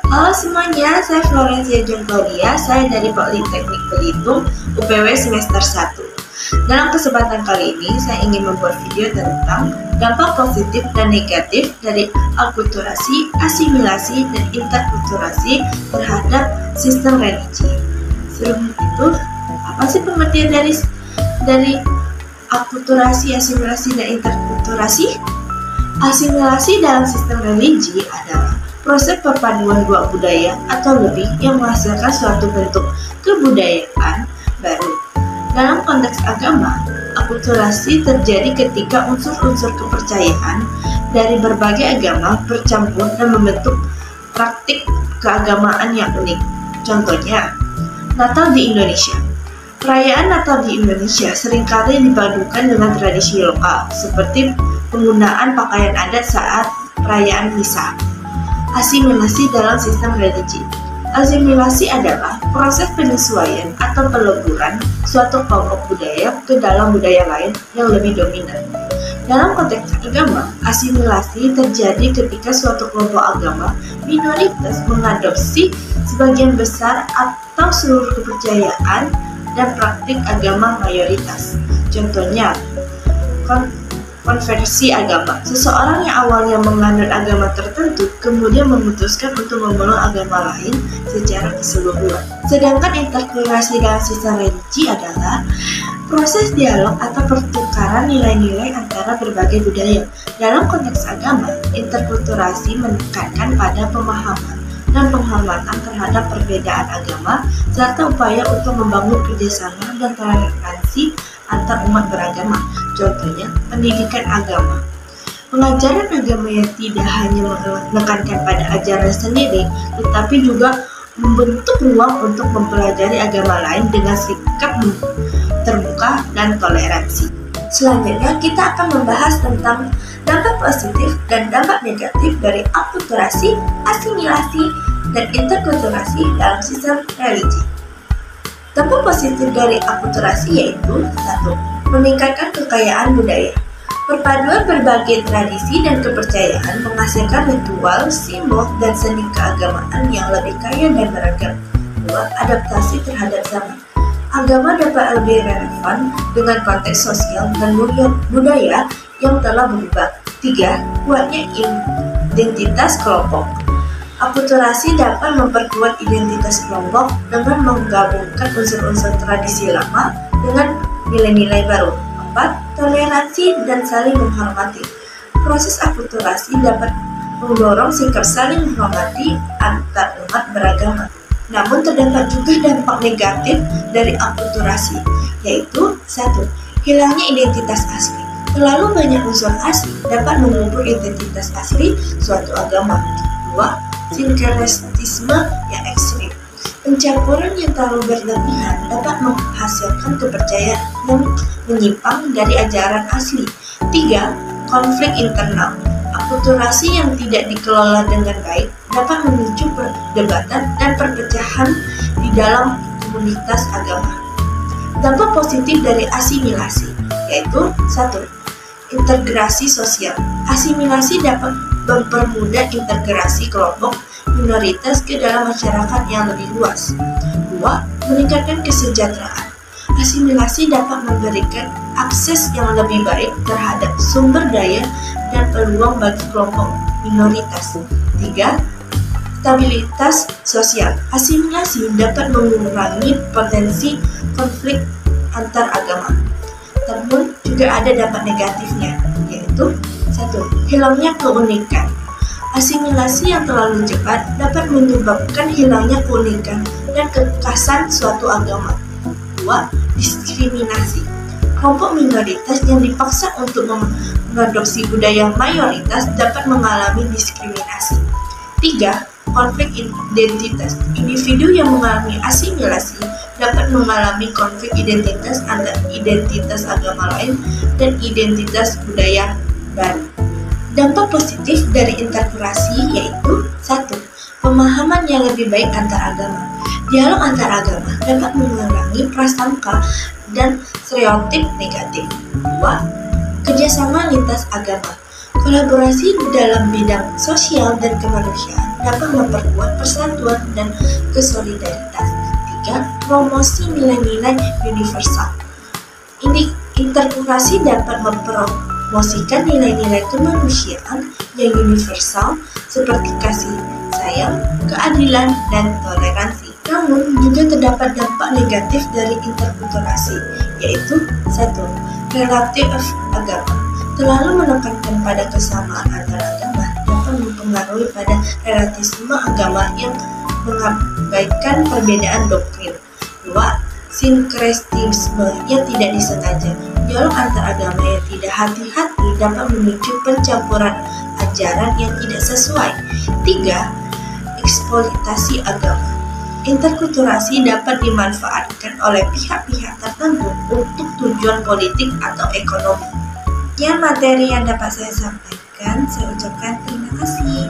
Halo semuanya, saya Florencia John Claudia, saya dari Politeknik Belitung, UPW semester 1. Dalam kesempatan kali ini, saya ingin membuat video tentang dampak positif dan negatif dari akulturasi, asimilasi, dan interkulturasi terhadap sistem religi. Sebelum itu, apa sih pengertian dari akulturasi, asimilasi, dan interkulturasi? Asimilasi dalam sistem religi adalah proses perpaduan dua budaya atau lebih yang menghasilkan suatu bentuk kebudayaan baru. Dalam konteks agama, akulturasi terjadi ketika unsur-unsur kepercayaan dari berbagai agama bercampur dan membentuk praktik keagamaan yang unik. Contohnya, Natal di Indonesia. Perayaan Natal di Indonesia seringkali dipadukan dengan tradisi lokal, seperti penggunaan pakaian adat saat perayaan misa. Asimilasi dalam sistem religi. Asimilasi adalah proses penyesuaian atau peleburan suatu kelompok budaya ke dalam budaya lain yang lebih dominan. Dalam konteks agama, asimilasi terjadi ketika suatu kelompok agama minoritas mengadopsi sebagian besar atau seluruh kepercayaan dan praktik agama mayoritas. Contohnya, konversi agama. Seseorang yang awalnya menganut agama tertentu kemudian memutuskan untuk memeluk agama lain secara keseluruhan. Sedangkan interkulturasi dalam sistem religi adalah proses dialog atau pertukaran nilai-nilai antara berbagai budaya. Dalam konteks agama, interkulturasi menekankan pada pemahaman dan penghormatan terhadap perbedaan agama serta upaya untuk membangun kerjasama dan toleransi antar umat beragama. Contohnya, pendidikan agama. Pengajaran agama yang tidak hanya menekankan pada ajaran sendiri, tetapi juga membentuk ruang untuk mempelajari agama lain dengan sikap terbuka dan toleransi. Selanjutnya, kita akan membahas tentang dampak positif dan dampak negatif dari akulturasi, asimilasi, dan interkulturasi dalam sistem religi. Dampak positif dari akulturasi yaitu 1. Meningkatkan kekayaan budaya. Perpaduan berbagai tradisi dan kepercayaan menghasilkan ritual, simbol, dan seni keagamaan yang lebih kaya dan beragam. 2. Adaptasi terhadap zaman. Agama dapat lebih relevan dengan konteks sosial dan budaya yang telah berubah. 3. Kuatnya identitas kelompok. Akulturasi dapat memperkuat identitas kelompok dengan menggabungkan unsur-unsur tradisi lama dengan nilai-nilai baru. 4. Toleransi dan saling menghormati. Proses akulturasi dapat mendorong sikap saling menghormati antar umat beragama. Namun terdapat juga dampak negatif dari akulturasi, yaitu 1. Hilangnya identitas asli. Terlalu banyak unsur asli dapat mengubur identitas asli suatu agama. 2. Sinkretisme yang ekstrim. Pencampuran yang terlalu berlebihan dapat menghasilkan kepercayaan yang menyimpang dari ajaran asli. 3. Konflik internal. Akulturasi yang tidak dikelola dengan baik dapat memicu perdebatan dan perpecahan di dalam komunitas agama. Dampak positif dari asimilasi yaitu 1. Integrasi sosial. Asimilasi dapat mempermudah integrasi kelompok minoritas ke dalam masyarakat yang lebih luas. 2. Meningkatkan kesejahteraan. Asimilasi dapat memberikan akses yang lebih baik terhadap sumber daya dan peluang bagi kelompok minoritas. 3. Stabilitas sosial. Asimilasi dapat mengurangi potensi konflik antar agama. Namun juga ada dampak negatifnya, yaitu 1. Hilangnya keunikan. Asimilasi yang terlalu cepat dapat menyebabkan hilangnya keunikan dan kekhasan suatu agama. 2. Diskriminasi. Kelompok minoritas yang dipaksa untuk mengadopsi budaya mayoritas dapat mengalami diskriminasi. 3. Konflik identitas. Individu yang mengalami asimilasi dapat mengalami konflik identitas antara identitas agama lain dan identitas budaya baru. Dampak positif dari interkulturasi yaitu 1. Pemahaman yang lebih baik antar agama. Dialog antar agama dapat mengurangi prasangka dan stereotip negatif. 2. Kerjasama lintas agama. Kolaborasi dalam bidang sosial dan kemanusiaan dapat memperkuat persatuan dan kesolidaritas. 3. Promosi nilai-nilai universal. Interkurasi dapat mempromosikan nilai-nilai kemanusiaan yang universal seperti kasih sayang, keadilan, dan toleransi. Namun, juga terdapat dampak negatif dari interkulturasi, yaitu 1. Relatif agama. Terlalu menekankan pada kesamaan antar agama dapat mempengaruhi pada relativisme agama yang mengabaikan perbedaan doktrin. 2. Sinkretisme yang tidak disengaja. Dialog antar agama yang tidak hati-hati dapat memicu pencampuran ajaran yang tidak sesuai. 3. Eksploitasi agama. Interkulturasi dapat dimanfaatkan oleh pihak-pihak tertentu untuk tujuan politik atau ekonomi. Sekian materi yang dapat saya sampaikan. Saya ucapkan terima kasih.